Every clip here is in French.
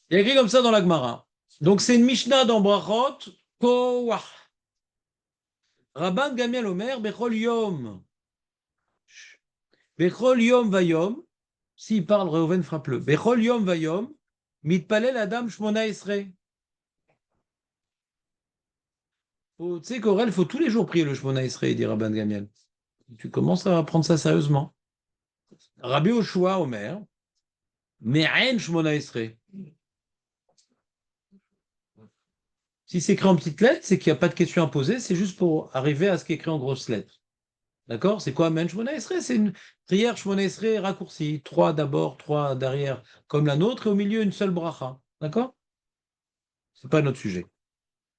Il y a écrit comme ça dans la Gemara. Donc c'est une Mishnah dans Brachot. Koach. Rabban Gamiel Omer, Bechol Yom. Bechol Yom Vayom. S'il parle, Reuven frappe-le. Bechol Yom Vayom. Mitpalel Adam Shmona Esrei. Tu sais qu'Aurel, il faut tous les jours prier le Shmona Esrei, dit Rabban Gamiel. Tu commences à prendre ça sérieusement. Rabbi Oshua Omer. Me'en Shmona Esrei. Si c'est écrit en petites lettres, c'est qu'il n'y a pas de question à poser, c'est juste pour arriver à ce qui est écrit en grosses lettres. D'accord? C'est quoi Men Shmona Esrei? C'est une prière Shmona Esrei raccourcie. 3 d'abord, 3 derrière, comme la nôtre, et au milieu une seule bracha. D'accord? C'est pas notre sujet.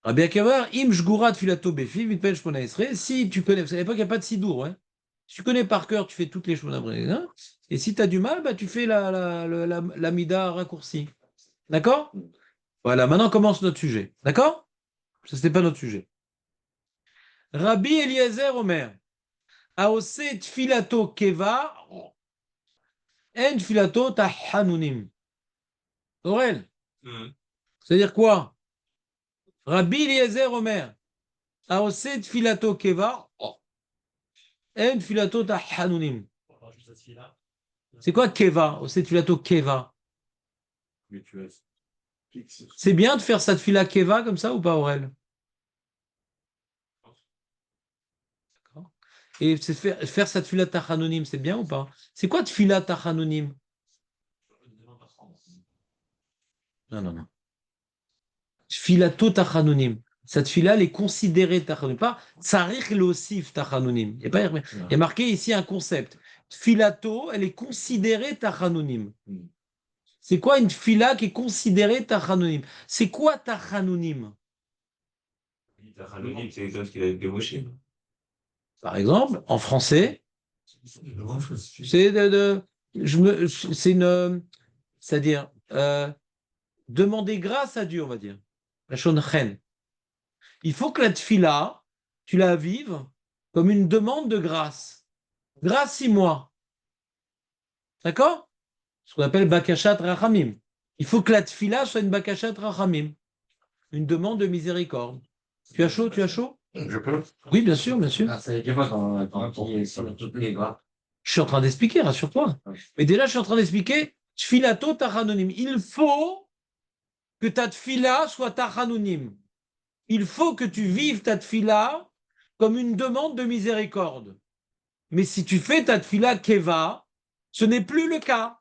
Rabbi Akiva, Im Shgurat Filato Befi, Mitpen Shmona Esrei. Si tu connais, parce qu'à l'époque, il n'y a pas de sidour. Hein? Si tu connais par cœur, tu fais toutes les Shmona Esrei. Hein? Et si tu as du mal, bah, tu fais la mida raccourcie. D'accord? Voilà, maintenant commence notre sujet. D'accord? Ça, c'était pas notre sujet. Rabbi Eliezer Omer. Aose tfilato keva, en tfilato tahanunim. Aurel, c'est-à-dire quoi? Rabbi Eliezer Omer. Aose tfilato keva, en tfilato tahanunim. C'est quoi keva? Aose tfilato keva. C'est bien de faire sa tfila keva comme ça ou pas, Aurel? Et faire sa tfila tahanunim, c'est bien ou pas? C'est quoi tfila tahanunim? Non, non, non. Tfilato tachanunim. Cette fila, elle est considérée tachanunim. Pas tsarich l'osif tachanunim. Il y a marqué ici un concept. Tfilato, elle est considérée tachanunim. C'est quoi une fila qui est considérée tachanunim? C'est quoi tachanunim? Tachanunim, c'est quelqu'un qui a été moché. Par exemple, en français, c'est c'est une, c'est-à-dire demander grâce à Dieu, on va dire. La shonchen. Il faut que la tfila, tu la vives comme une demande de grâce. Gracie-moi. D'accord? Ce qu'on appelle bakashat rachamim. Il faut que la tfila soit une bakashat rachamim. Une demande de miséricorde. Tu as chaud? Tu as chaud? Je peux? Oui, bien sûr, bien sûr. Ah, ça veut dire quoi quand on est sur toutes les bras? Je suis en train d'expliquer, rassure-toi. Mais déjà, je suis en train d'expliquer tfilato tachanonim. Il faut que ta tfila soit tachanonim. Il faut que tu vives ta tfila comme une demande de miséricorde. Mais si tu fais ta tfila keva, ce n'est plus le cas.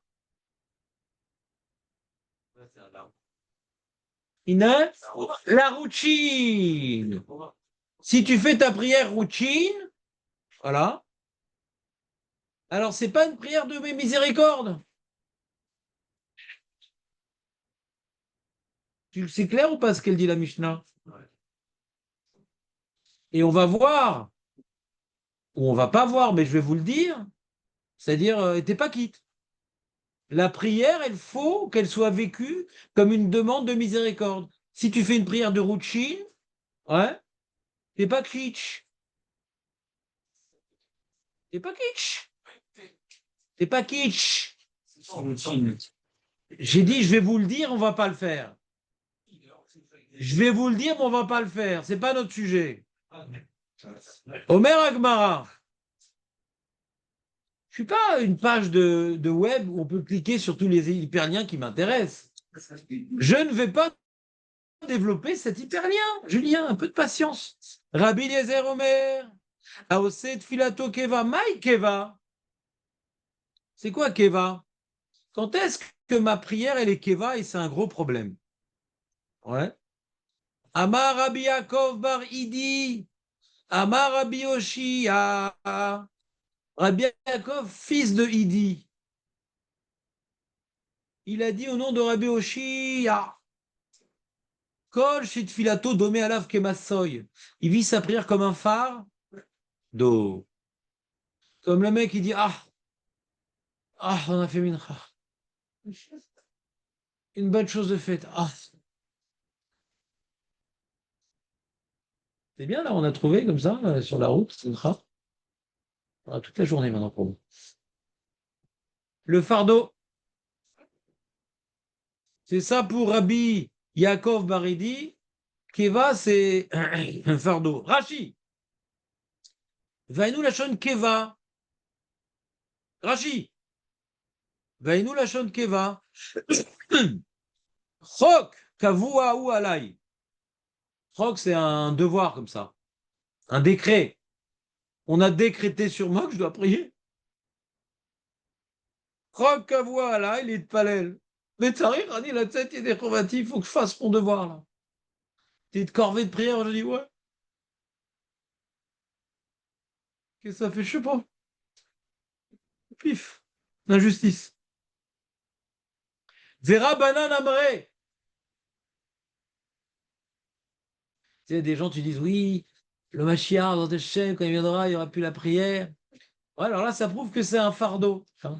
Ina, la routine. Si tu fais ta prière routine, voilà, alors c'est pas une prière de miséricorde. C'est clair ou pas ce qu'elle dit la Mishnah? Et on va voir, ou on va pas voir, mais je vais vous le dire, c'est-à-dire, t'es pas quitte. La prière, il faut qu'elle soit vécue comme une demande de miséricorde. Si tu fais une prière de routine, ouais, t'es pas kitsch. T'es pas kitsch. T'es pas kitsch. J'ai dit, je vais vous le dire, on va pas le faire. Je vais vous le dire, mais on va pas le faire. C'est pas notre sujet. Omer Agmara. Je suis pas une page de web où on peut cliquer sur tous les hyperliens qui m'intéressent. Je ne vais pas développer cet hyperlien. Julien, un peu de patience. Rabbi Eliezer Omer. Aoset filato keva. Maï keva. C'est quoi keva? Quand est-ce que ma prière, elle est keva et c'est un gros problème? Ouais. Amar Rabbi Yaakov bar Idi. Amar Rabbi Yoshi. Rabbi Yaakov, fils de Idi. Il a dit au nom de Rabbi Yoshi. Kol shit filato domé alav kemassoy. Il vit sa prière comme un phare d'eau. Comme le mec, il dit on a fait mincha. Une bonne chose de faite. C'est bien là, on a trouvé comme ça, sur la route, mincha. On a toute la journée maintenant pour vous. Le fardeau. C'est ça pour Rabbi Yaakov Baridi. Keva, c'est un fardeau. Rashi. Vainu lachon keva. Rashi. Vainu lachon keva. Chok kavua ou alai. Chok, c'est un devoir comme ça. Un décret. On a décrété sur moi que je dois prier. Chok kavua alai, il est de palel. Mais t'arrives, Rani, la tête est déchromatique, il faut que je fasse mon devoir là. T'es de corvée de prière, je dis ouais. Qu'est-ce que ça fait? Je sais pas. Pif. L'injustice. Vera banan amre. Tu sais, des gens, tu dis oui, le Mashiach, dans tes chaînes, quand il viendra, il n'y aura plus la prière. Ouais, alors là, ça prouve que c'est un fardeau. Hein.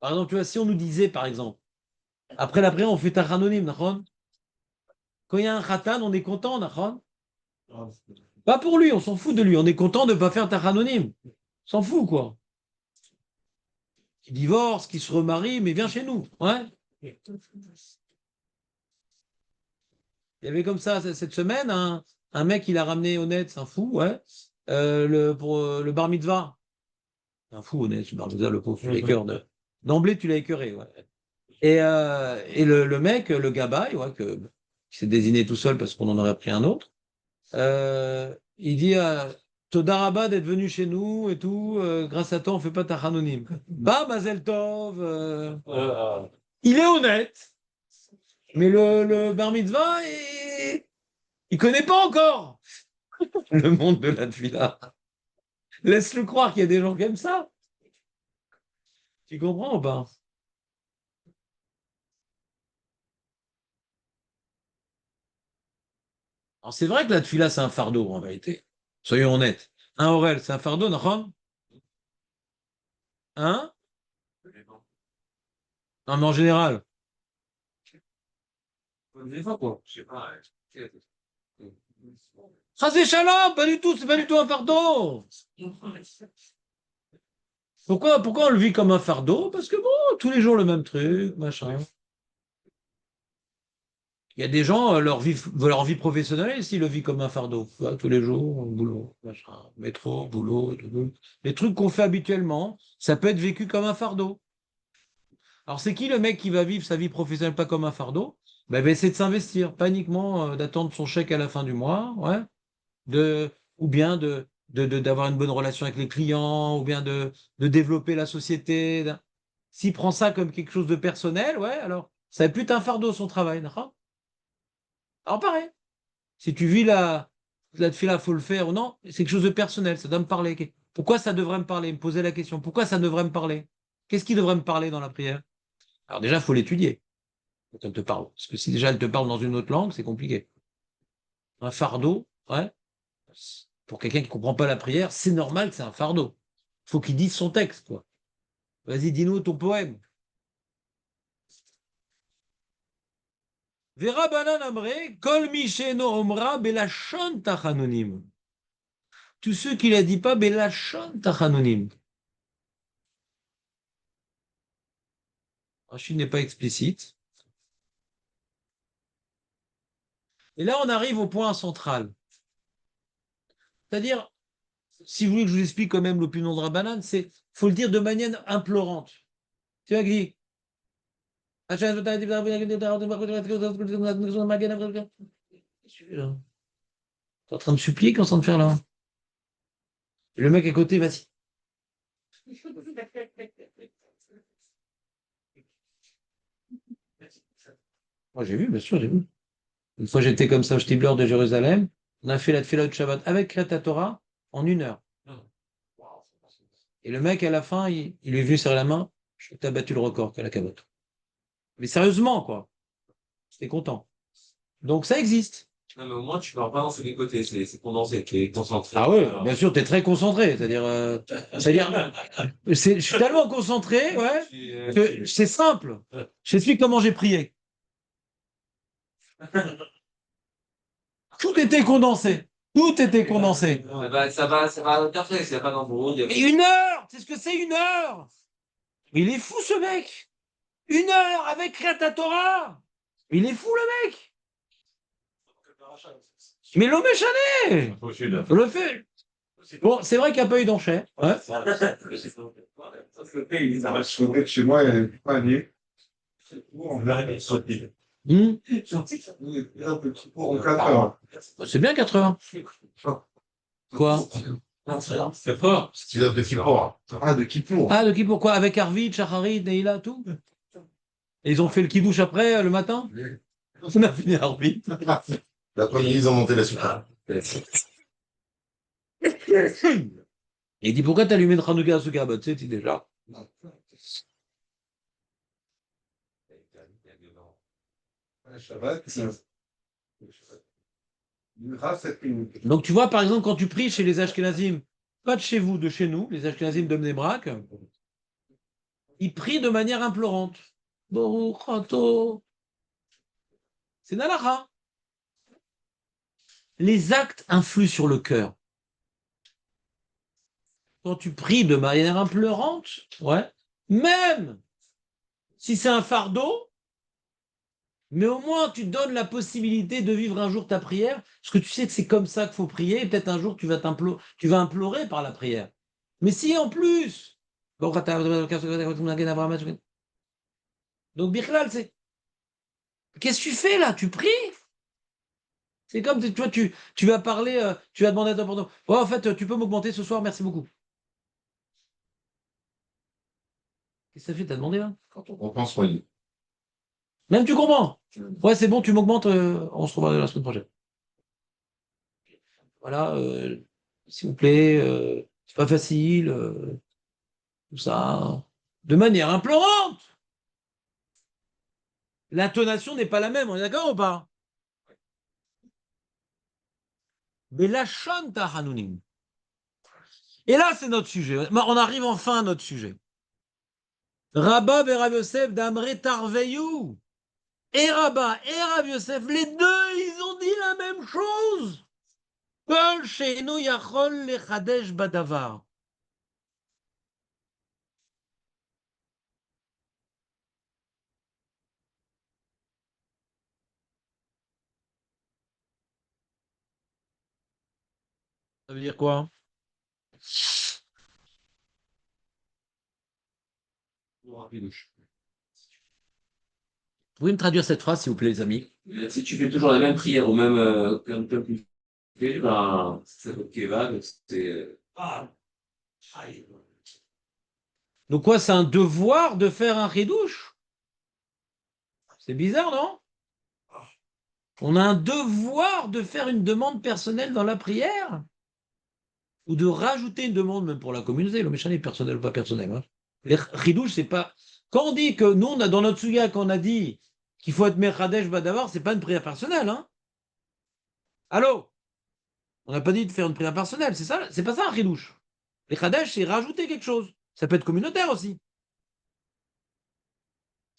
Par exemple, tu vois, si on nous disait, par exemple, après la prière, on fait Tachanonim, Nachon. Quand il y a un Khatan, on est content, Nachon. Pas pour lui, on s'en fout de lui. On est content de ne pas faire Tachanonim. On s'en fout, quoi. Qui divorce, qui se remarie, mais viens chez nous. Ouais. Il y avait comme ça cette semaine un mec, il a ramené honnête, c'est un fou, ouais, pour le bar mitzvah. Un fou honnête, le bar mitzvah, le pauvre, tu l'écœures d'emblée, tu l'as écœuré, ouais. Et le mec, le gabaye, ouais, qui s'est désigné tout seul parce qu'on en aurait pris un autre, il dit Toda Rabba d'être venu chez nous et tout, grâce à toi, on fait pas Tachanonim. Bah, Mazel Tov, il est honnête, mais le bar mitzvah, il connaît pas encore le monde de la tefila. Laisse-le croire qu'il y a des gens comme ça. Tu comprends ou pas? Alors c'est vrai que la tefila, c'est un fardeau en vérité. Soyons honnêtes. Un Aurel, c'est un fardeau, non? Hein? Non, mais en général. Des fois, quoi. Je sais pas. Ça c'est shalom, pas du tout, c'est pas du tout un fardeau. Pourquoi on le vit comme un fardeau? Parce que bon, tous les jours le même truc, machin. Il y a des gens, leur vie professionnelle, s'ils le vivent comme un fardeau. Tu vois, tous les jours, boulot, machin, métro, boulot, tout. Les trucs qu'on fait habituellement, ça peut être vécu comme un fardeau. Alors, c'est qui le mec qui va vivre sa vie professionnelle pas comme un fardeau? Ben, il va essayer de s'investir, pas uniquement d'attendre son chèque à la fin du mois, ouais, ou bien d'avoir une bonne relation avec les clients, ou bien de développer la société. S'il prend ça comme quelque chose de personnel, ouais, alors ça va plus être un fardeau son travail, d'accord? Alors pareil, si tu vis la tefila, faut le faire ou non, c'est quelque chose de personnel, ça doit me parler. Pourquoi ça devrait me parler? Me poser la question, pourquoi ça devrait me parler? Qu'est-ce qui devrait me parler dans la prière? Alors déjà, il faut l'étudier quand elle te parle. Parce que si déjà elle te parle dans une autre langue, c'est compliqué. Un fardeau, ouais, pour quelqu'un qui ne comprend pas la prière, c'est normal que c'est un fardeau. Il faut qu'il dise son texte, quoi. Vas-y, dis-nous ton poème. Vera banan amre, kol misheno omra belachon tachanonim. Tous ceux qui ne la disent pas, belachon tachanonim. Rachid n'est pas explicite. Et là, on arrive au point central. C'est-à-dire, si vous voulez que je vous explique quand même l'opinion de Rabbanan, c'est faut le dire de manière implorante. Tu vois, qui T'es en train de supplier qu'en train de faire là. Et le mec à côté, vas-y. Moi, j'ai vu, bien sûr, j'ai vu. Une fois, j'étais comme ça au Shtibler de Jérusalem. On a fait la Tfila de Shabbat avec Kreta Torah en 1 heure. Et le mec, à la fin, il lui est venu serrer la main. Je t'ai battu le record, qu'à la cavote. Mais sérieusement, quoi. J'étais content. Donc, ça existe. Non, mais au moins, tu pars pas dans tous les côtés. C'est condensé. Tu es concentré. Ah oui, bien sûr, tu es très concentré. Je suis tellement concentré, ouais, que c'est simple. J'explique comment j'ai prié. Tout était condensé. Tout était condensé. Ça va interférer. S'il n'y a pas d'embrouille. Mais 1 heure! C'est ce que c'est 1 heure! Il est fou, ce mec. 1 heure avec Kriyat Torah. Il est fou, le mec. Mais l'homme est chané. Le fait. Bon, c'est vrai qu'il n'y a pas eu d'enchère. Ouais. Chez moi, il n'y avait pas aller. En 4 heures. C'est bien 4 heures. Quoi? C'est fort. Style de Kippour. Ah, de Kippour. Ah, de qui pourquoi? Avec Arvid, Shacharit, Neila, tout? Et ils ont fait le kidouche après, le matin? On a fini Arvid. L'après-midi, ils ont monté la suite. Et il dit pourquoi t'as allumé le Hanouka à ce gars? Bah, tu sais, tu déjà. Donc tu vois, par exemple, quand tu pries chez les Ashkenazim, pas de chez vous, de chez nous, les Ashkenazim de Bnei-Brak, ils prient de manière implorante. Baruch Ato. C'est Nalacha. Les actes influent sur le cœur. Quand tu pries de manière implorante, ouais, même si c'est un fardeau, mais au moins tu donnes la possibilité de vivre un jour ta prière, parce que tu sais que c'est comme ça qu'il faut prier, et peut-être un jour tu vas implorer par la prière. Mais si en plus, donc Bichlal, c'est qu'est-ce que tu fais là? Tu pries? C'est comme toi, tu vas parler, tu vas demander à ton pardon. Oh, en fait, tu peux m'augmenter ce soir, merci beaucoup. Qu'est-ce que ça fait? T'as demandé là? Quand on pense, oui. Même tu comprends. Ouais, c'est bon, tu m'augmentes, on se revoit la semaine prochaine. Voilà, s'il vous plaît, c'est pas facile, tout ça. De manière implorante. L'intonation n'est pas la même, on est d'accord ou pas? Mais la ta hanounim. Et là, c'est notre sujet. On arrive enfin à notre sujet. Rabba et Rav Yosef d'Amre Tarveyou. Et Rabba et Rav Yosef, les deux, ils ont dit la même chose. Kol she'enu yachol lechadesh badavar. Ça veut dire quoi? Vous pouvez me traduire cette phrase, s'il vous plaît, les amis? Si tu fais toujours la même prière au même comme tu fais, ben, c'est ok, vague, c'est. Donc quoi, c'est un devoir de faire un ridouche? C'est bizarre, non? On a un devoir de faire une demande personnelle dans la prière? Ou de rajouter une demande même pour la communauté, le méchant est personnel ou pas personnel. Hein. Les ridouches, c'est pas... Quand on dit que nous, on a, dans notre suya, qu'on a dit qu'il faut être Mechadesh Badavar, c'est pas une prière personnelle. Hein. Allô? On n'a pas dit de faire une prière personnelle, c'est ça? C'est pas ça un ridouche. Les Chadesh, c'est rajouter quelque chose. Ça peut être communautaire aussi.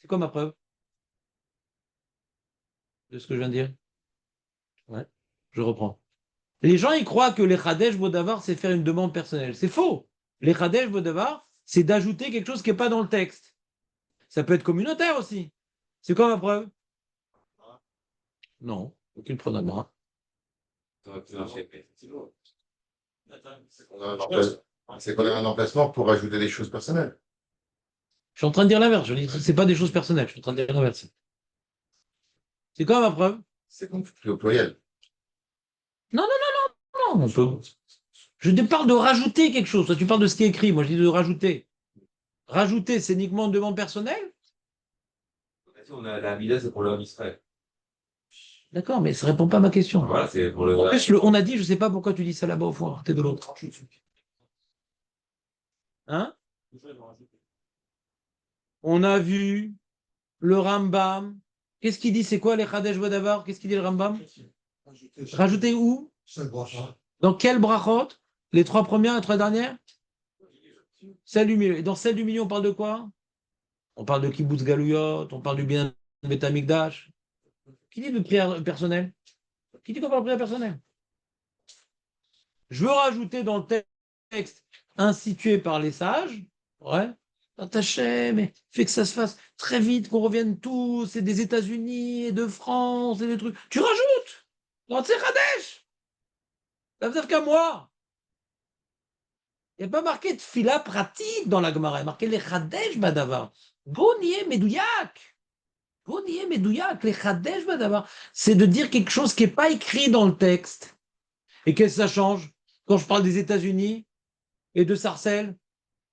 C'est quoi ma preuve de ce que je viens de dire? Ouais, je reprends. Les gens, ils croient que les Chadesh Bodavar, c'est faire une demande personnelle. C'est faux. Les Chadesh Bodavar, c'est d'ajouter quelque chose qui n'est pas dans le texte. Ça peut être communautaire aussi. C'est quoi ma preuve? Non, aucune preuve à moi. C'est qu'on a un emplacement pour ajouter des choses personnelles. Je suis en train de dire l'inverse. Je dis c'est pas des choses personnelles. Je suis en train de dire l'inverse. C'est quoi ma preuve? C'est compris au pluriel. Non, non, non, non, non. Je te parle de rajouter quelque chose. Toi, tu parles de ce qui est écrit. Moi, je dis de rajouter. Rajouter, c'est uniquement une demande personnelle? On a la Mida, c'est pour l'homme Israël. D'accord, mais ça répond pas à ma question. Voilà, c'est pour le. En plus, on a dit, je sais pas pourquoi tu dis ça là-bas au fond. T'es de l'autre. Hein? On a vu le Rambam. Qu'est-ce qu'il dit? C'est quoi les Chadesh Bodavar? Qu'est-ce qu'il dit le Rambam? Rajouter où? Dans quel brachot? Les 3 premières et 3 dernières? Celle du milieu. Et dans celle du milieu, on parle de quoi? On parle de Kibbutz Galouyot, on parle du bien de Beth Amikdash. Qui dit de prière personnelle? Qui dit qu'on parle de prière personnelle? Je veux rajouter dans le texte institué par les sages, ouais, dans ta chaîne, mais fais que ça se fasse très vite, qu'on revienne tous, et des États-Unis, et de France, et des trucs. Tu rajoutes dans tes Kadesh. Ça veut dire qu'à moi. Il n'y a pas marqué de fila pratique dans la Gemara, il y a marqué les Kadesh Badavar. Gonier Medouyak. Gonier Medouyak, les Kadesh Badavar. C'est de dire quelque chose qui n'est pas écrit dans le texte. Et qu'est-ce que ça change quand je parle des États-Unis et de Sarcelles?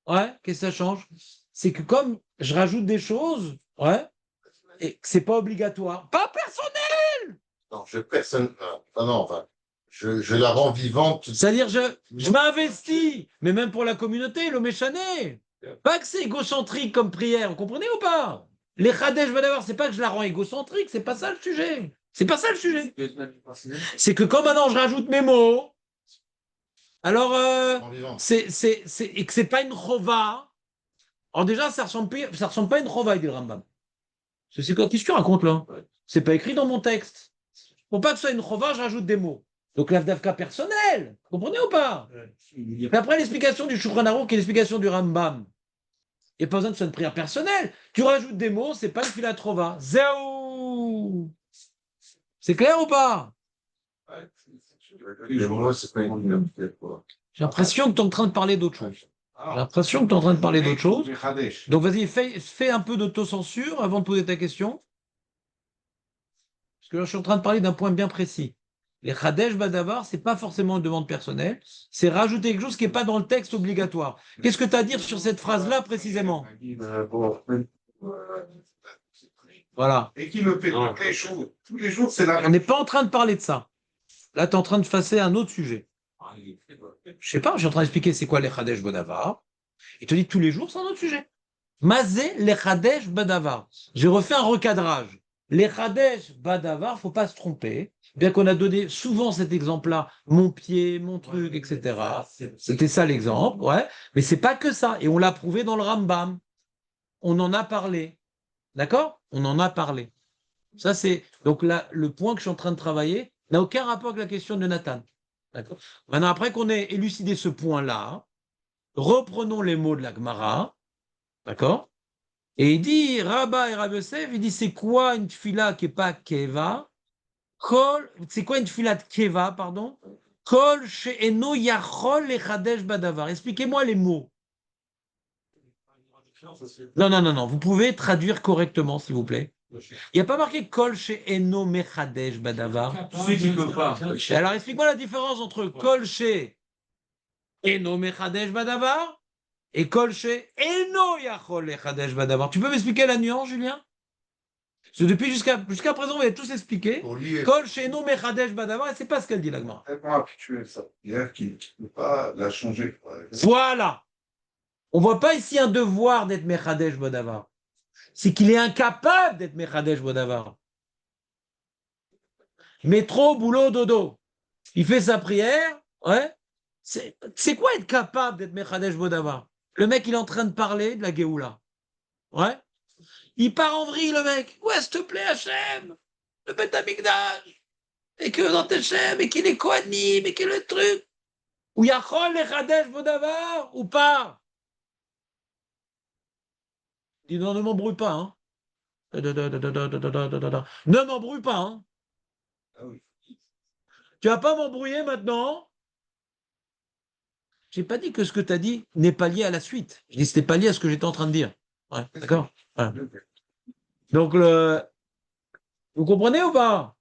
Ouais, qu'est-ce que ça change? C'est que comme je rajoute des choses, ouais, et que c'est pas obligatoire. Pas personnel! Non, personne, non, enfin, je la rends vivante. C'est-à-dire, je m'investis, mais même pour la communauté, le méchané. Pas que c'est égocentrique comme prière, vous comprenez ou pas? Les Khadesh Badavar, c'est pas que je la rends égocentrique, c'est pas ça le sujet. C'est pas ça le sujet. C'est que quand maintenant je rajoute mes mots, alors En vivant. et que c'est pas une chova. Alors déjà, ça ressemble pas à une chova, dit le Rambam. C'est quoi? Qu'est-ce que tu racontes là? C'est pas écrit dans mon texte. Pour pas que ce soit une chova, je rajoute des mots. Donc l'avdavka personnel, vous comprenez ou pas? Mais après l'explication du Shulchan Aruch qui est l'explication du Rambam, il n'y a pas besoin que ce soit une prière personnelle. Tu rajoutes des mots, c'est pas une filatrova. Zéou! C'est clair ou pas? Les mots, c'est pas une. J'ai l'impression que tu es en train de parler d'autre chose. J'ai l'impression que tu es en train de parler d'autre chose. Donc vas-y, fais un peu d'autocensure avant de poser ta question. Parce que là, je suis en train de parler d'un point bien précis. Les Khadesh Badavar, c'est pas forcément une demande personnelle, c'est rajouter quelque chose qui n'est pas dans le texte obligatoire. Qu'est-ce que tu as à dire sur cette phrase-là précisément? Voilà. Et qui le fait tous les jours. Tous les jours, c'est la On n'est pas en train de parler de ça. Là, tu es en train de passer à un autre sujet. Je sais pas, je suis en train d'expliquer c'est quoi les Khadesh Badavar. Il te dit tous les jours, c'est un autre sujet. Mazé les Khadesh Badavar. J'ai refait un recadrage. Les Khadesh Badavar, faut pas se tromper. Bien qu'on a donné souvent cet exemple-là, mon pied, mon truc, etc. C'était ça l'exemple, ouais. Mais c'est pas que ça. Et on l'a prouvé dans le Rambam. On en a parlé. D'accord? On en a parlé. Ça, c'est. Donc là, le point que je suis en train de travailler n'a aucun rapport avec la question de Nathan. D'accord? Maintenant, après qu'on ait élucidé ce point-là, reprenons les mots de la Gemara. D'accord? Et il dit, Rabba et Rabbi Yosef, il dit, c'est quoi une tfila qui n'est pas keva? C'est quoi une tfila de keva, pardon? Kol she'eno yachol lechadesh badavar. Expliquez-moi les mots. Non, non, non, non. Vous pouvez traduire correctement, s'il vous plaît. Il n'y a pas marqué Kol she'eno mechadesh badavar. Tous ceux qui ne peuvent pas. Alors, explique-moi la différence entre Kol she'eno mechadesh badavar et Kol she'eno yachol lechadesh badavar. Tu peux m'expliquer la nuance, Julien? Parce que depuis jusqu'à présent, vous avez tous expliqué. Pour lui, Kol she'eno mechadesh badavar, et c'est pas ce qu'elle dit, la Gemara. tellement habitué à ça. Hier, qui ne peut pas la changer. Voilà. On ne voit pas ici un devoir d'être mechadesh badavar. C'est qu'il est incapable d'être mechadesh badavar. Métro, boulot, dodo. Il fait sa prière, ouais. C'est quoi être capable d'être mechadesh badavar? Le mec, il est en train de parler de la Géoula. Ouais. Il part en vrille, le mec. Ouais, s'il te plaît, Hachem, le Beth Amikdash. Et que dans tes Hachem, et qu'il est Kohanim, et qu'il est le truc. Ou Yachol lechadesh badavar, ou pas? Il dit non, ne m'embrouille pas, hein. Ne m'embrouille pas, hein. Ah oui. Tu vas pas m'embrouiller maintenant. J'ai pas dit que ce que tu as dit n'est pas lié à la suite. Je dis que c'était pas lié à ce que j'étais en train de dire. Ouais, d'accord? Voilà. Donc, vous comprenez ou pas?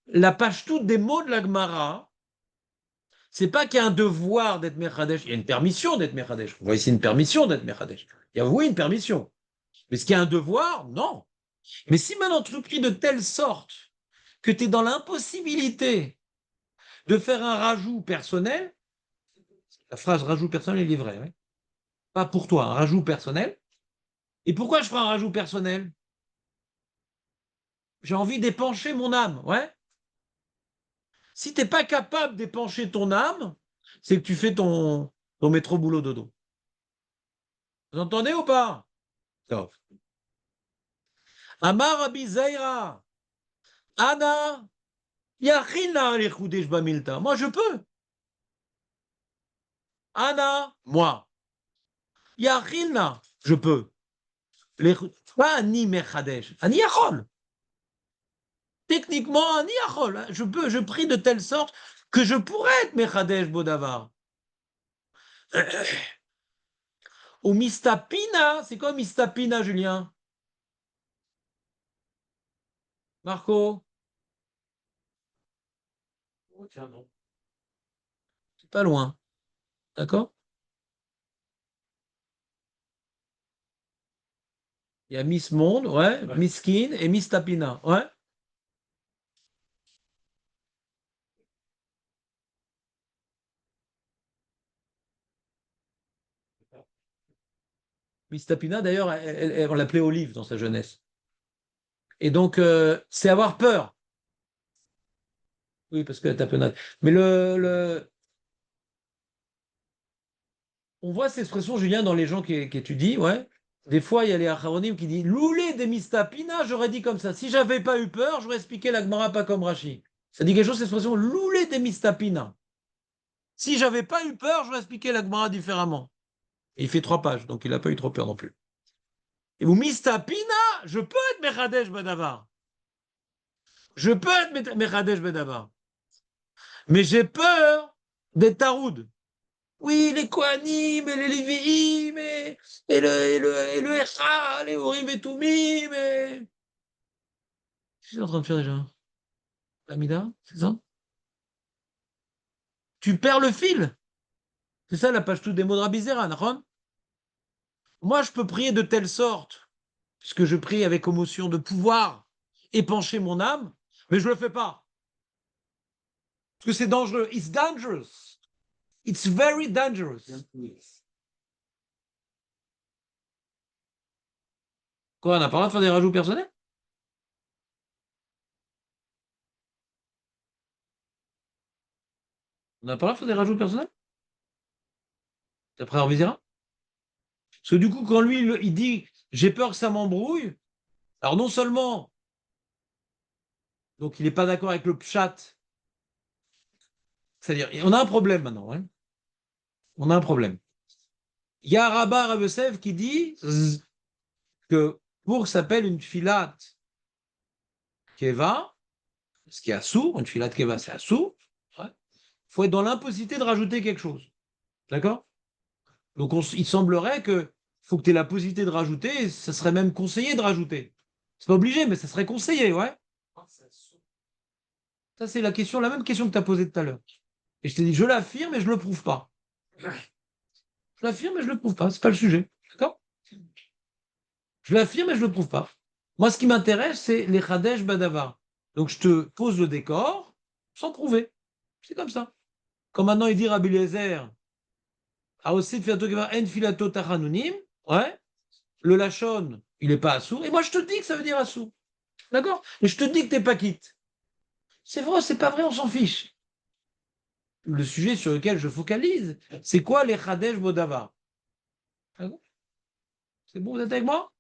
La page toute des mots de la Gemara, c'est pas qu'il y a un devoir d'être Mechadesh, il y a une permission d'être Mechadesh. On voit ici une permission d'être Mechadesh. Il y a oui une permission. Mais est-ce qu'il y a un devoir? Non. Mais si maintenant tu le pries de telle sorte que tu es dans l'impossibilité de faire un rajout personnel, la phrase rajout personnel est vraie, ouais. Pas pour toi, un rajout personnel. Et pourquoi je ferai un rajout personnel? J'ai envie d'épancher mon âme, ouais. Si tu n'es pas capable d'épancher ton âme, c'est que tu fais ton métro boulot dodo. Vous entendez ou pas? Top. Amar Rabbi Zaira, Anna, Yachina l'Echoudesh Bamilta. Moi, je peux. Anna, moi. Yachina, je peux. Pas Ani Mechadesh, Ani Yachol. Techniquement, Ani Yachol. Je prie de telle sorte que je pourrais être Mechadesh Bodavar. Au Mistapina, c'est quoi Mistapina, Julien? Marco? Oh, tiens, non. C'est pas loin. D'accord? Il y a Miss Monde, ouais, Ouais. Miss Skin et Miss Tapina, ouais. Miss Tapina, d'ailleurs, on l'appelait Olive dans sa jeunesse. Et donc, c'est avoir peur. Oui, parce que tapenade. Mais on voit cette expression, Julien, dans les gens qui étudient, ouais. Des fois, il y a les Acharonim qui disent Loulé des Miss Tapina, j'aurais dit comme ça. Si j'avais pas eu peur, j'aurais expliqué la Gemara pas comme Rashi. Ça dit quelque chose, cette expression Loulé des Miss Tapina. Si j'avais pas eu peur, j'aurais expliqué la Gemara différemment. Et il fait 3 pages, donc il n'a pas eu trop peur non plus. Et vous, Mistapina, je peux être Mechadesh Bedavar. Je peux être Mechadesh Bedavar. Mais j'ai peur d'être Taroud. Oui, les Kohanim, et les Lévi'im, et le Echa, les Urim et Tumim, et... Qu'est-ce que tu es en train de faire déjà? L'Amida, c'est ça? Tu perds le fil. C'est ça la page tout des mots de Rabbi Zera, Nahon? Moi, je peux prier de telle sorte, puisque je prie avec émotion de pouvoir épancher mon âme, mais je ne le fais pas. Parce que c'est dangereux. It's dangerous. It's very dangerous. Quoi, on n'a pas le droit de faire des rajouts personnels? On n'a pas le droit de faire des rajouts personnels? D'après Arvizera? Parce que du coup, quand lui, il dit j'ai peur que ça m'embrouille, alors non seulement, donc il n'est pas d'accord avec le pshat, c'est-à-dire, on a un problème maintenant, hein. On a un problème. Il y a Rabbah Rav Yosef qui dit que pour que ça s'appelle une filat keva, ce qui est assourd, une filat keva, c'est assourd, il faut être dans l'impossibilité de rajouter quelque chose. D'accord? Donc il semblerait que faut que tu aies la possibilité de rajouter, et ça serait même conseillé de rajouter. C'est pas obligé, mais ça serait conseillé, ouais. Ça, c'est la question, la même question que tu as posée tout à l'heure. Et je t'ai dit, je l'affirme et je ne le prouve pas. Je l'affirme et je ne le prouve pas, c'est pas le sujet. D'accord? Je l'affirme et je ne le prouve pas. Moi, ce qui m'intéresse, c'est les Chadesh Badavar. Donc, je te pose le décor sans prouver. C'est comme ça. Comme maintenant, il dit Rabbi Eliezer, a aussi de filato keva en filato tachanunim, ouais, le lachon, il n'est pas assou. Et moi, je te dis que ça veut dire assou. D'accord? Et je te dis que tu n'es pas quitte. C'est vrai, c'est pas vrai, on s'en fiche. Le sujet sur lequel je focalise, c'est quoi les Chadesh Bodavar? C'est bon, vous êtes avec moi?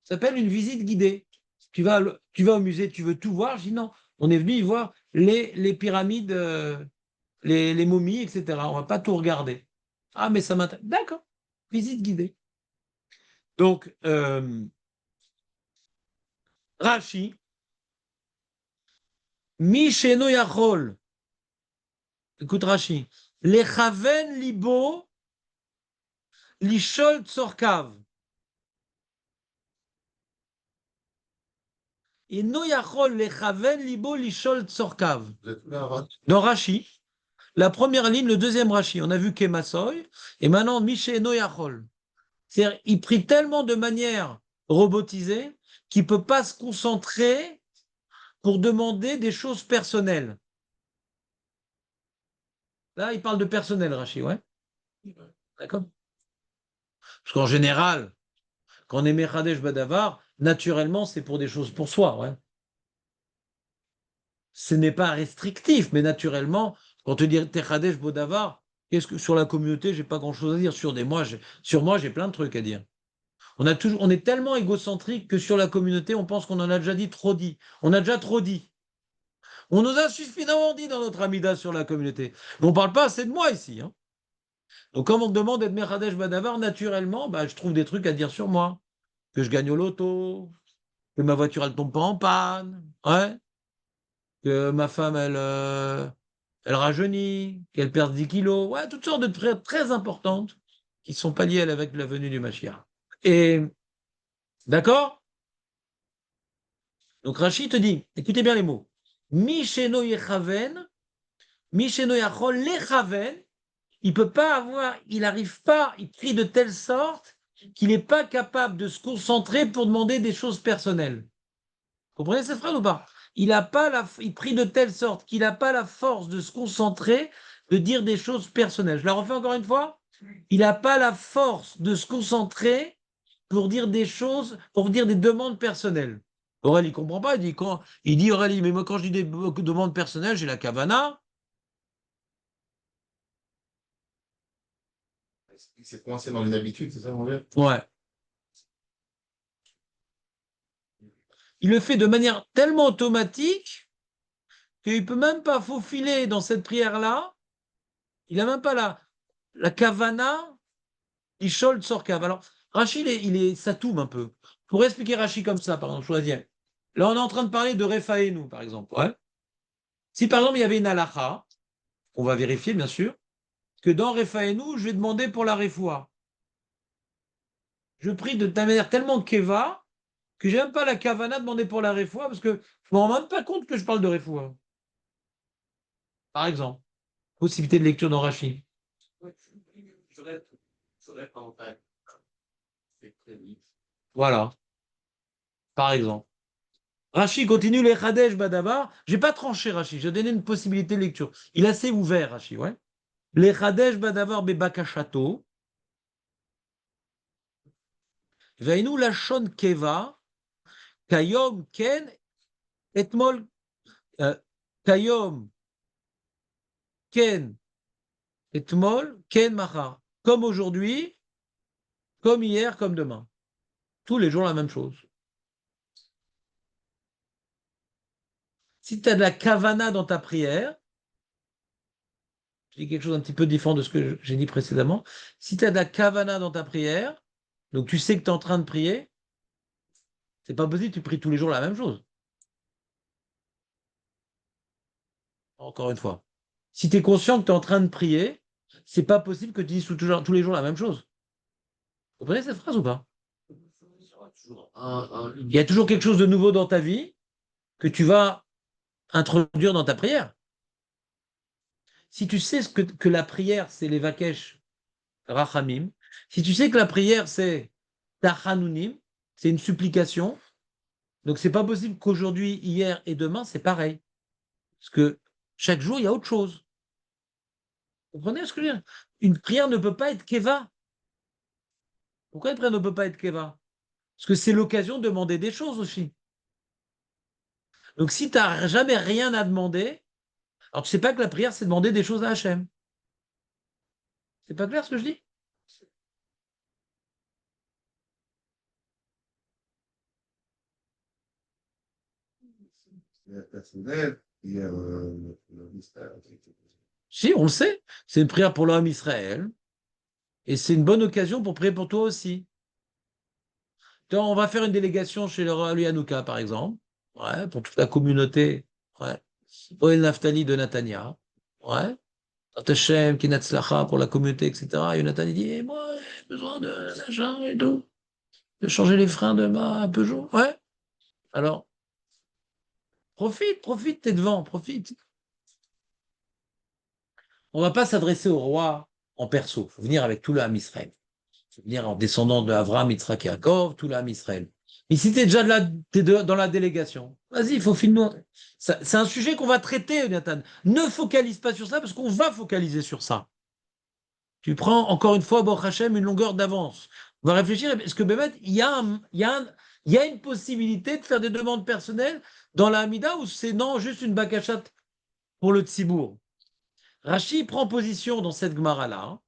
Ça s'appelle une visite guidée. Tu vas au musée, tu veux tout voir. Je dis non, on est venu y voir les pyramides, les momies, etc. On ne va pas tout regarder. Ah, mais ça m'intéresse. D'accord, visite guidée. Donc, Rashi, Misheno Yachol, écoute Rashi, Lechaven Libo, Lishol Tzorkav. Et no Yachol Lechaven Libo, Lishol Tzorkav. Vous êtes là, Aaron? Dans Rashi, la première ligne, le deuxième Rashi, on a vu Kemasoy, et maintenant Misheno Yachol. C'est-à-dire, il prie tellement de manière robotisée qu'il ne peut pas se concentrer pour demander des choses personnelles. Là, il parle de personnel, Rachid, ouais. D'accord? Parce qu'en général, quand on est Mechadesh Badavar, naturellement, c'est pour des choses pour soi, ouais. Ce n'est pas restrictif, mais naturellement, quand on dit Techadesh Badavar, qu'est-ce que sur la communauté, j'ai pas grand-chose à dire. Sur moi, j'ai plein de trucs à dire. On est tellement égocentrique que sur la communauté, on pense qu'on en a déjà dit trop dit. On a déjà trop dit. On nous a suffisamment dit dans notre amida sur la communauté. Mais on ne parle pas assez de moi ici, hein. Donc, comme on me demande d'être Mechadesh Badavar, naturellement, bah, je trouve des trucs à dire sur moi. que je gagne au loto, que ma voiture, elle tombe pas en panne, ouais, que ma femme, elle rajeunit, qu'elle perd 10 kilos, ouais, toutes sortes de très, très importantes qui sont pas liées avec la venue du Mashiach. Et, d'accord? Donc Rachid te dit, écoutez bien les mots, Misheno Yechaven, Misheno Yachol Lechaven, il peut pas avoir, il n'arrive pas, il prie de telle sorte qu'il n'est pas capable de se concentrer pour demander des choses personnelles. Vous comprenez cette phrase ou pas? Il prie de telle sorte qu'il n'a pas la force de se concentrer, de dire des choses personnelles. Je la refais encore une fois. Il n'a pas la force de se concentrer pour dire des choses, pour dire des demandes personnelles. Aurélie ne comprend pas. Il dit Aurélie, mais moi quand je dis des demandes personnelles, j'ai la kavana. Il s'est coincé dans une habitude, c'est ça, mon vieux? Ouais. Il le fait de manière tellement automatique qu'il ne peut même pas faufiler dans cette prière-là. Il n'a même pas la kavana, il chol sorkav. Alors, Rachid, il est satoum un peu. Pour expliquer Rachid comme ça, par exemple, choisir. Là, on est en train de parler de Rephaenu, par exemple. Ouais. Si, par exemple, il y avait une halacha, on va vérifier, bien sûr, que dans Rephaenu, je vais demander pour la refoua. Je prie de ta manière tellement keva que je n'ai même pas la kavana demander pour la refoua parce que je ne me rends même pas compte que je parle de refoua. Par exemple, possibilité de lecture dans Rachid. Voilà, par exemple. Rachid continue les Chadesh Badabar. Je n'ai pas tranché Rachid, j'ai donné une possibilité de lecture. Il est assez ouvert, Rachid, ouais. Les Chadesh Badabar Bebakashato. Veinu Lachon Keva. Kayom Ken Etmol. Kayom Ken Etmol Ken Machar. Comme aujourd'hui, comme hier, comme demain. Tous les jours la même chose. Si tu as de la kavana dans ta prière, je dis quelque chose un petit peu différent de ce que j'ai dit précédemment. Si tu as de la kavana dans ta prière, donc tu sais que tu es en train de prier, c'est pas possible, tu pries tous les jours la même chose. Encore une fois. Si tu es conscient que tu es en train de prier, c'est pas possible que tu dises tous les jours la même chose. Vous comprenez cette phrase ou pas? Il y a toujours quelque chose de nouveau dans ta vie que tu vas introduire dans ta prière. Si tu sais que la prière, c'est les vakesh rachamim, si tu sais que la prière, c'est tachanunim, c'est une supplication, donc c'est pas possible qu'aujourd'hui, hier et demain, c'est pareil. Parce que chaque jour, il y a autre chose. Vous comprenez ce que je veux dire? Une prière ne peut pas être keva. Pourquoi une prière ne peut pas être keva? Parce que c'est l'occasion de demander des choses aussi. Donc si tu n'as jamais rien à demander, alors tu sais pas que la prière, c'est demander des choses à Hachem. C'est pas clair ce que je dis? Il y a le personnel, il y a le mystère. Si, on le sait. C'est une prière pour l'homme Israël. Et c'est une bonne occasion pour prier pour toi aussi. Donc, on va faire une délégation chez le roi Hanouka, par exemple. Ouais, pour toute la communauté. Ouais. Oel Naftali de Natania. Ouais. Hashem, Kinatzlacha pour la communauté, etc. Et Nathan il dit, eh, moi, j'ai besoin d'argent et tout. De changer les freins de ma Peugeot. Ouais. Alors, profite, t'es devant, profite. On ne va pas s'adresser au roi en perso. Il faut venir avec tout l'âme Israël. Il faut venir en descendant de Avraham, Yitzhak et Yaakov, tout l'âme Israël. Mais si tu es déjà dans la délégation, vas-y, il faut filmer. C'est un sujet qu'on va traiter, Nathan. Ne focalise pas sur ça parce qu'on va focaliser sur ça. Tu prends encore une fois, Baruch Hashem, une longueur d'avance. On va réfléchir, est-ce que Bémet, il y a une possibilité de faire des demandes personnelles dans la Hamida ou c'est non, juste une bakachat pour le Tzibour? Rachi prend position dans cette Gemara-là. Hein.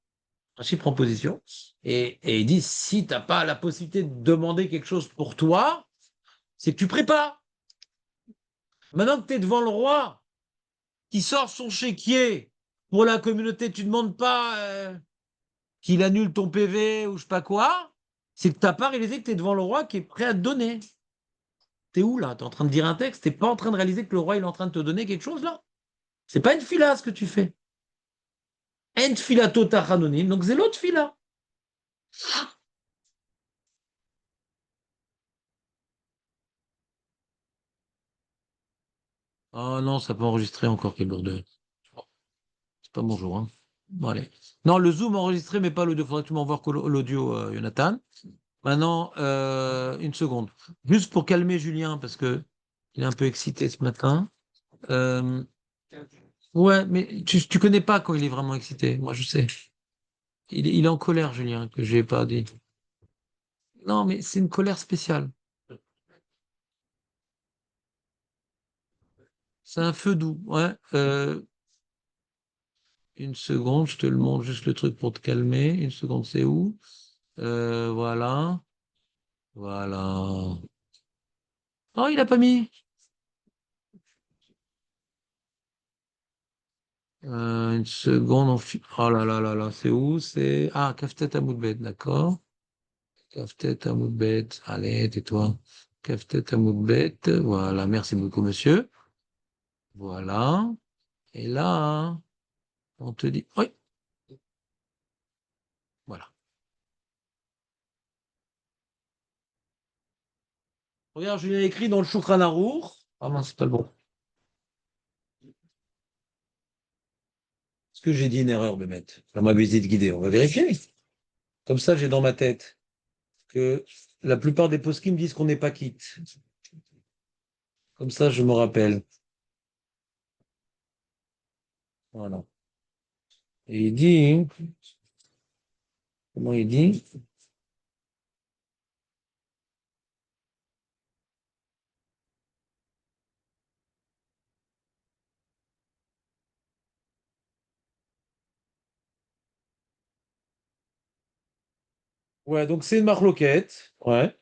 Rachi prend position et il dit si tu n'as pas la possibilité de demander quelque chose pour toi, c'est que tu pries pas. Maintenant que tu es devant le roi qui sort son chéquier pour la communauté, tu ne demandes pas qu'il annule ton PV ou je sais pas quoi. C'est que ta part, il est que tu es devant le roi qui est prêt à te donner. T'es où là? Tu es en train de dire un texte, t'es pas en train de réaliser que le roi il est en train de te donner quelque chose là? C'est pas une fila ce que tu fais. En filato tachanonim, donc c'est l'autre fila. Oh non, ça peut enregistrer encore quel bordel. C'est pas bonjour, hein. Bon, allez. Non, le Zoom enregistré, mais pas l'audio. Faudrait que tu m'envoies l'audio, Jonathan. Maintenant, une seconde. Juste pour calmer Julien, parce que il est un peu excité ce matin. Euh, ouais, mais tu connais pas quand il est vraiment excité. Moi, je sais. Il est en colère, Julien, que j'ai pas dit. Non, mais c'est une colère spéciale. C'est un feu doux. Ouais. Une seconde, je te le montre juste le truc pour te calmer. Une seconde, c'est où? Voilà. Voilà. Oh, il a pas mis. Une seconde. Oh là là là là, c'est où? C'est. Ah, Kaftet Amoudbet, d'accord. Kaftet Amoudbet. Allez, tais-toi. Kaftet Amoudbet. Voilà, merci beaucoup, monsieur. Voilà. Et là, on te dit. Oui, voilà. Regarde, je l'ai écrit dans le Shulchan Arour. Ah non, c'est pas le bon. Est-ce que j'ai dit une erreur, Bémet? Dans ma visite guidée, on va vérifier. Comme ça, j'ai dans ma tête que la plupart des poskim me disent qu'on n'est pas quitte. Comme ça, je me rappelle. Voilà. Et il dit, comment il dit? Ouais, donc c'est une marloquette. Ouais.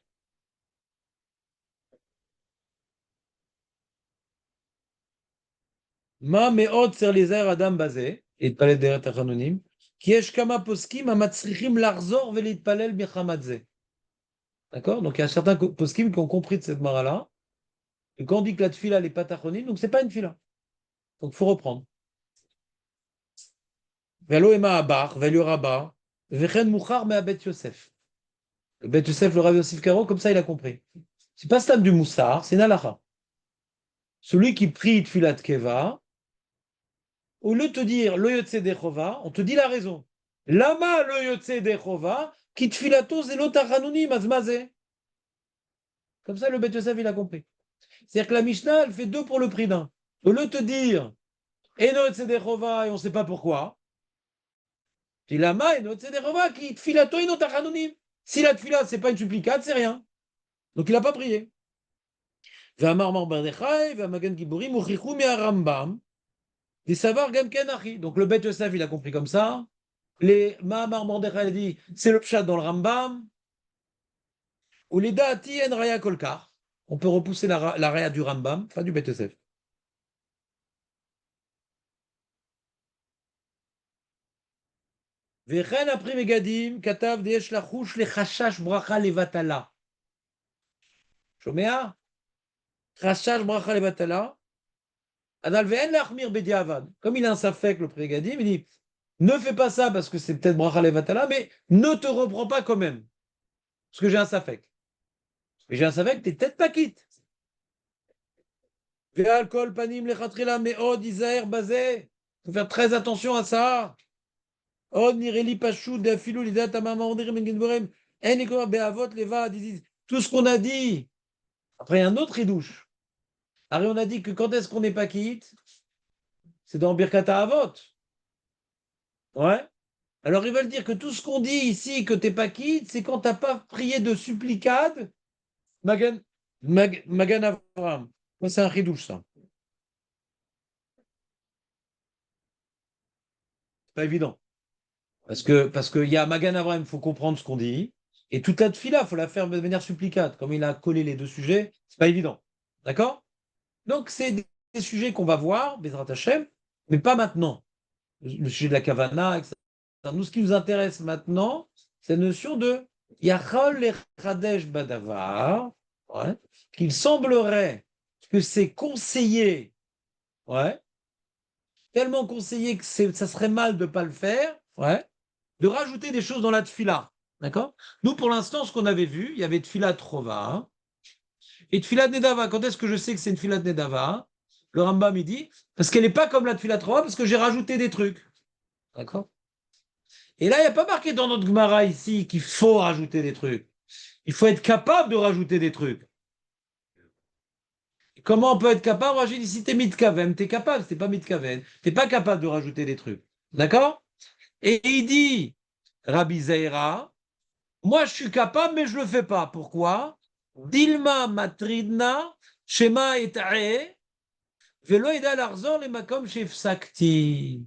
Ma me'od ser les adam basé, et palais deret anonym, qui est kama poskim amatzrichim larzor velit palel bichamadze. D'accord? Donc il y a certains poskim qui ont compris de cette mara-là, et quand on dit que la tfila elle est pas tachonim, donc c'est pas une fila. Donc il faut reprendre. Velo ema abar, velo rabba, vechen mouchar me abet Yosef. Le Bet Yosef, le Rav Yosef Karo, comme ça il a compris. C'est pas stade du moussar, c'est une halacha. Celui qui prie tfilat keva, au lieu de te dire le yotse dechova, on te dit la raison. Lama le yotse dechova, qui tfilato zelo tachanuni mazmaze. Comme ça le Bet Yosef il a compris. C'est-à-dire que la Mishnah, elle fait deux pour le prix d'un. Au lieu de te dire eno yotse dechova et on ne sait pas pourquoi, tu dis lama eno yotse dechova, qui tfilato eno tachanuni. Si la tfila c'est pas une supplicate, c'est rien. Donc il n'a pas prié. ואמר מר מרדכי והמגן גיבורים הוכיחו מהרמב"ם וסבר גם כן אחי. Donc le Bet Yosef il a compris comme ça. Les Mahamar Mordechai a dit c'est le pshat dans le Rambam. Ou les Daati en Raya Kolkar. On peut repousser la Raya du Rambam, pas du Bet Yosef. וכן הפרי מגדים כתב דיש לחוש לחשש ברכה לבטלה. שומע? חשש ברכה לבטלה. Adal ve'en lachmir bediavad. Comme il a un safek, le prégadim, il dit ne fais pas ça parce que c'est peut-être bracha levatala, mais ne te reprends pas quand même. Parce que j'ai un safek. Mais j'ai un safek, t'es peut-être pas quitte. Ve'al kol panim lechatrila me'od izaher bazé. Faut faire très attention à ça. Od nireli pashou de'afilu lidat amama ondirim en genborem. En ikor be'avot levad. Tout ce qu'on a dit. Après, il y a un autre idouche. Après, on a dit que quand est-ce qu'on n'est pas quitte? C'est dans Birkat Avot. Ouais. Alors, ils veulent dire que tout ce qu'on dit ici, que t'es pas quitte, c'est quand t'as pas prié de supplicade, Magan Avram. Moi, c'est un ridouche, ça. C'est pas évident. Parce que y a Magan Avram, il faut comprendre ce qu'on dit. Et toute la fila, il faut la faire de manière supplicate. Comme il a collé les deux sujets, c'est pas évident. D'accord? Donc, c'est des sujets qu'on va voir, Bezrat Hashem, mais pas maintenant. Le sujet de la Kavana, etc. Nous, ce qui nous intéresse maintenant, c'est la notion de Yachol lechadesh badavar, ouais, qu'il semblerait que c'est conseillé, ouais, tellement conseillé que ça serait mal de ne pas le faire, ouais, de rajouter des choses dans la tfila. D'accord? Nous, pour l'instant, ce qu'on avait vu, il y avait tfila trova hein, et tfila nedava. Quand est-ce que je sais que c'est une tfila nedava? Le Rambam, il dit, parce qu'elle n'est pas comme la tfila trova, parce que j'ai rajouté des trucs. D'accord? Et là, il n'y a pas marqué dans notre Gemara ici qu'il faut rajouter des trucs. Il faut être capable de rajouter des trucs. Comment on peut être capable? Moi, j'ai dit, si t'es mitkavem, t'es capable, c'est pas mitkaven. T'es pas capable de rajouter des trucs. D'accord? Et il dit, Rabbi Zeira, moi, je suis capable, mais je le fais pas. Pourquoi? Dilma matridna, shema etare, velo eda larzor le makom shefsakti.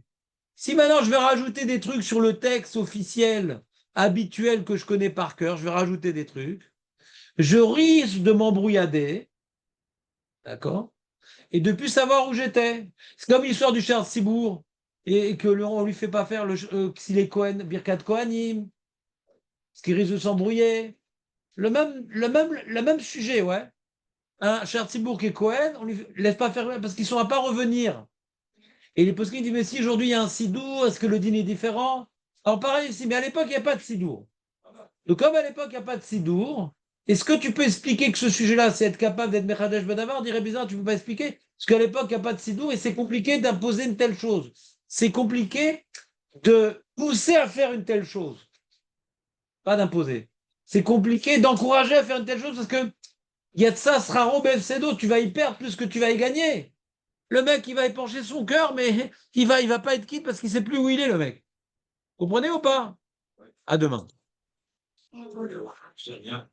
Si maintenant je vais rajouter des trucs sur le texte officiel, habituel que je connais par cœur, je vais rajouter des trucs, je risque de m'embrouillader, d'accord? Et de plus savoir où j'étais. C'est comme l'histoire du Charles Cibourg, et que on lui fait pas faire s'il est Cohen, Birkat Kohanim, ce qui risque de s'embrouiller. Le même sujet, ouais. Un Charles Cibourg qui est Cohen, on lui laisse pas faire parce qu'ils sont à pas revenir. Et les postes disent, mais si aujourd'hui il y a un Sidour, est-ce que le dîner est différent? Alors pareil ici, mais à l'époque, il n'y a pas de Sidour. Donc comme à l'époque, il n'y a pas de Sidour, est-ce que tu peux expliquer que ce sujet-là, c'est être capable d'être Mechadesh Bedavar? On dirait bizarre, tu ne peux pas expliquer. Parce qu'à l'époque, il n'y a pas de Sidour et c'est compliqué d'imposer une telle chose. C'est compliqué de pousser à faire une telle chose. Pas d'imposer. C'est compliqué d'encourager à faire une telle chose parce que il y a de ça, sera Raro BFCDO, tu vas y perdre plus que tu vas y gagner. Le mec, il va épancher son cœur, mais il va pas être quitte parce qu'il sait plus où il est, le mec. Comprenez ou pas? À demain. C'est bien.